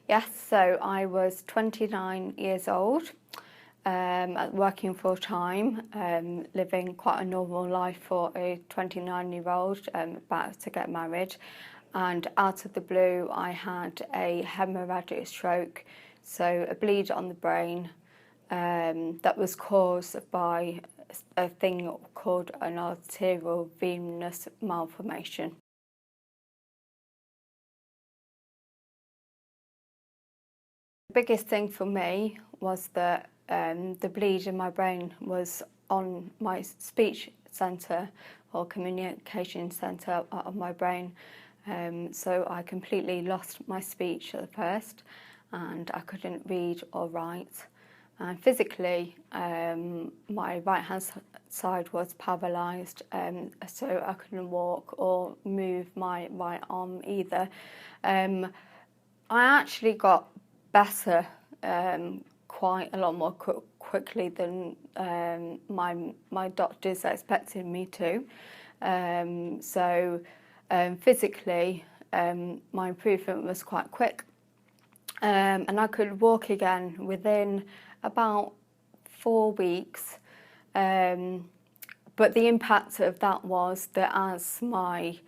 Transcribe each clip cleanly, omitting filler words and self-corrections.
Yes, so I was 29 years old, working full time, living quite a normal life for a 29-year-old about to get married. And out of the blue, I had a hemorrhagic stroke, so a bleed on the brain that was caused by a thing called an arterial venous malformation. The biggest thing for me was that the bleed in my brain was on my speech centre or communication centre of my brain. So I completely lost my speech at first, and I couldn't read or write. And physically, my right hand side was paralysed, so I couldn't walk or move my right arm either. I actually got better quite a lot more quickly than my doctors expected me to. Physically, my improvement was quite quick, and I could walk again within about 4 weeks. But the impact of that was that as my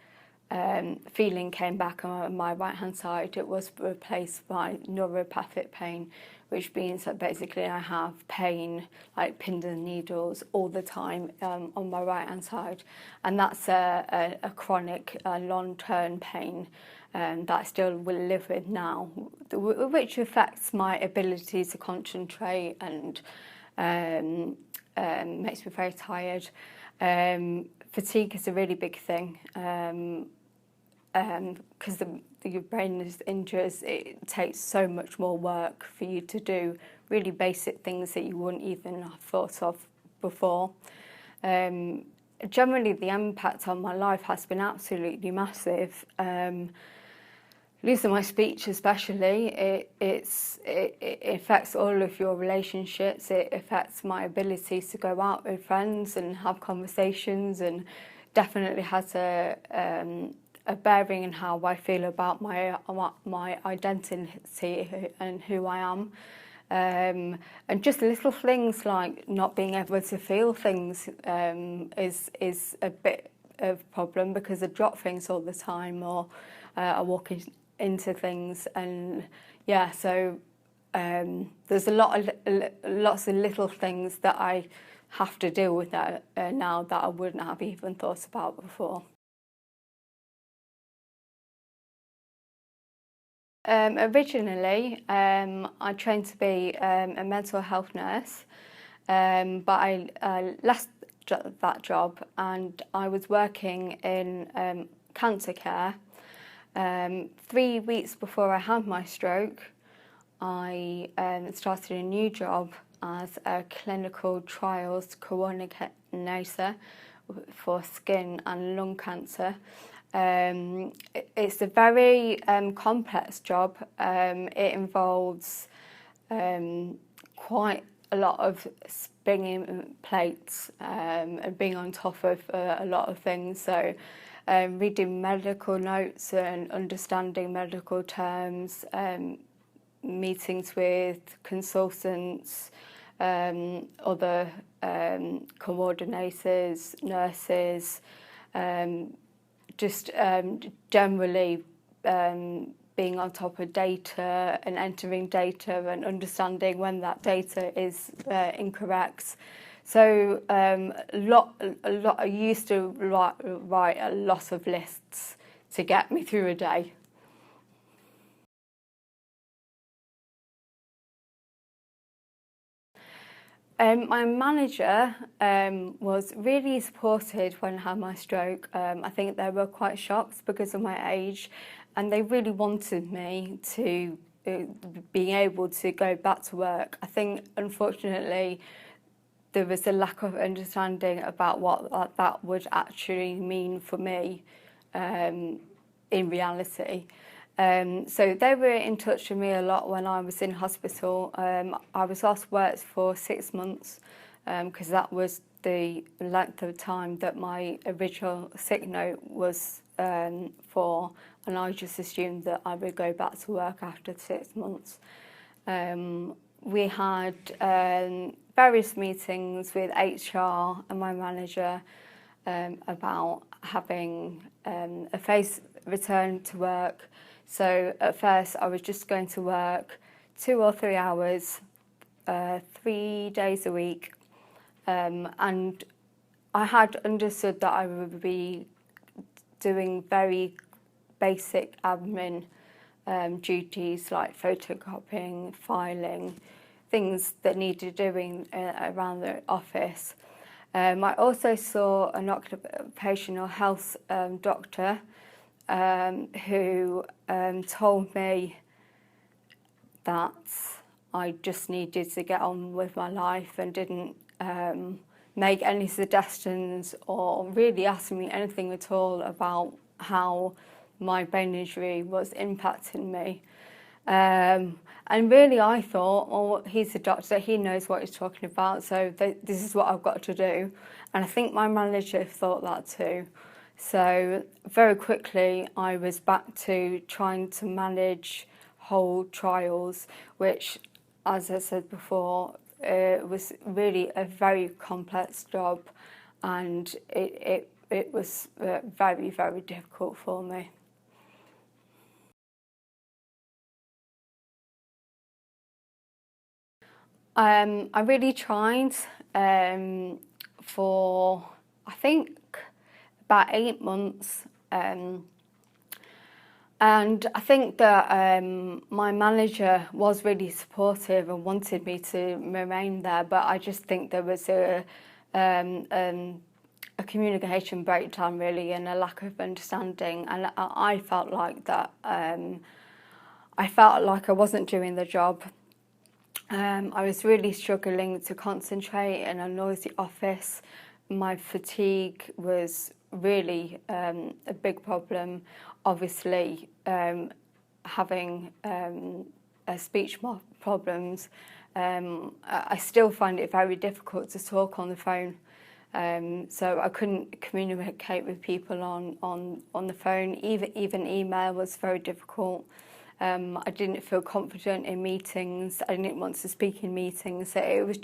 feeling came back on my right hand side, it was replaced by neuropathic pain, which means that basically I have pain like pins and needles all the time on my right hand side, and that's a chronic long-term pain that I still will live with now, which affects my ability to concentrate and makes me very tired. Fatigue is a really big thing. Because your brain is injured, it takes so much more work for you to do really basic things that you wouldn't even have thought of before. Generally, the impact on my life has been absolutely massive. Losing my speech especially, it affects all of your relationships. It affects my ability to go out with friends and have conversations, and definitely has a bearing in how I feel about my identity and who I am. And just little things like not being able to feel things is a bit of a problem, because I drop things all the time, or I walk into things, and yeah, so there's lots of little things that I have to deal with now that I wouldn't have even thought about before. Originally, I trained to be a mental health nurse, but I left that job and I was working in cancer care. 3 weeks before I had my stroke, I started a new job as a clinical trials coordinator for skin and lung cancer. It's a very complex job. It involves quite a lot of spinning plates and being on top of a lot of things. So reading medical notes and understanding medical terms, meetings with consultants, other coordinators, nurses, just generally being on top of data and entering data and understanding when that data is incorrect. So I used to write a lot of lists to get me through a day. My manager was really supportive when I had my stroke. I think they were quite shocked because of my age, and they really wanted me to be able to go back to work. I think, unfortunately, there was a lack of understanding about what that would actually mean for me in reality. So they were in touch with me a lot when I was in hospital. I was off work for 6 months because that was the length of time that my original sick note was for, and I just assumed that I would go back to work after 6 months. We had various meetings with HR and my manager about having a phased return to work. So at first I was just going to work 2 or 3 hours, 3 days a week, and I had understood that I would be doing very basic admin duties like photocopying, filing, things that needed doing around the office. I also saw an occupational health doctor who told me that I just needed to get on with my life and didn't make any suggestions or really ask me anything at all about how my brain injury was impacting me. And really I thought, well, he's a doctor, he knows what he's talking about, so this is what I've got to do. And I think my manager thought that too. So very quickly I was back to trying to manage whole trials, which, as I said before, was really a very complex job, and it was very, very difficult for me. I really tried for, I think, about 8 months. And I think that my manager was really supportive and wanted me to remain there, but I just think there was a communication breakdown really, and a lack of understanding, and I felt like that. I felt like I wasn't doing the job. I was really struggling to concentrate in a noisy office. My fatigue was really a big problem. Obviously, having speech problems, I still find it very difficult to talk on the phone. So I couldn't communicate with people on the phone. Even email was very difficult. I didn't feel confident in meetings. I didn't want to speak in meetings. So it was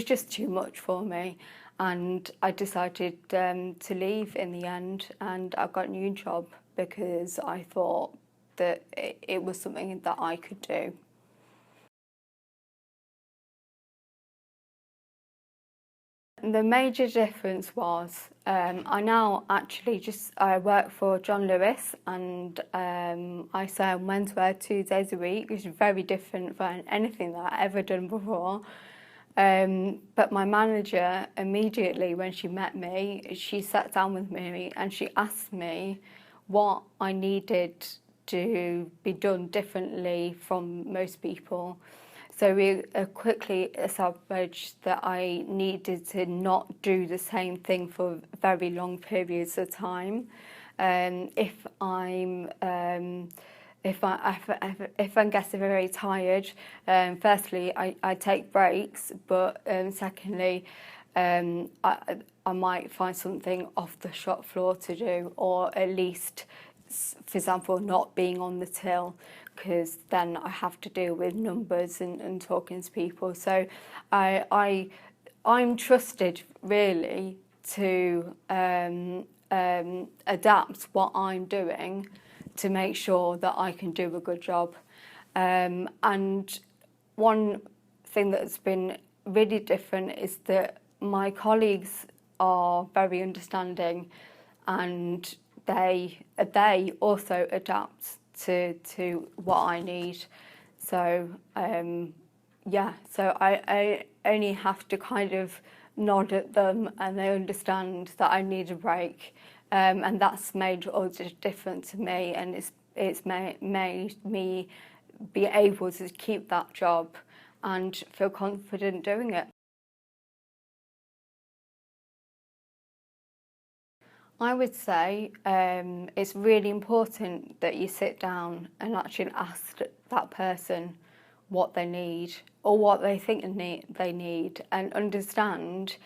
just too much for me, and I decided to leave in the end. And I got a new job because I thought that it was something that I could do. The major difference was I now actually I work for John Lewis, and I sell menswear 2 days a week, which is very different from anything that I've ever done before. But my manager, immediately when she met me, she sat down with me and she asked me what I needed to be done differently from most people. So we quickly established that I needed to not do the same thing for very long periods of time. If I'm getting very tired, firstly I take breaks, but secondly I might find something off the shop floor to do, or at least, for example, not being on the till, because then I have to deal with numbers and talking to people. So I'm trusted really to adapt what I'm doing to make sure that I can do a good job. And one thing that's been really different is that my colleagues are very understanding, and they also adapt to what I need. So yeah, so I only have to kind of nod at them and they understand that I need a break, and that's made all the difference to me, and it's made me be able to keep that job and feel confident doing it. I would say it's really important that you sit down and actually ask that person what they need or what they think they need, and understand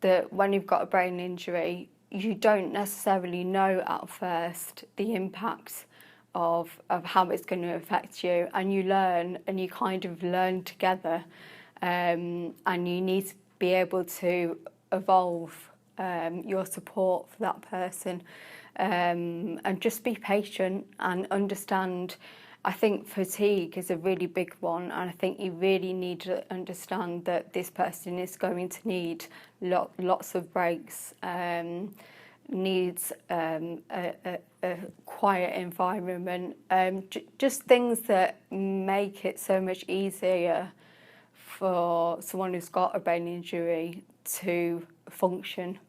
that when you've got a brain injury, you don't necessarily know at first the impact of how it's going to affect you, and you learn, and you kind of learn together, and you need to be able to evolve your support for that person, and just be patient and understand. I think fatigue is a really big one, and I think you really need to understand that this person is going to need lots of breaks, needs a quiet environment, just things that make it so much easier for someone who's got a brain injury to function.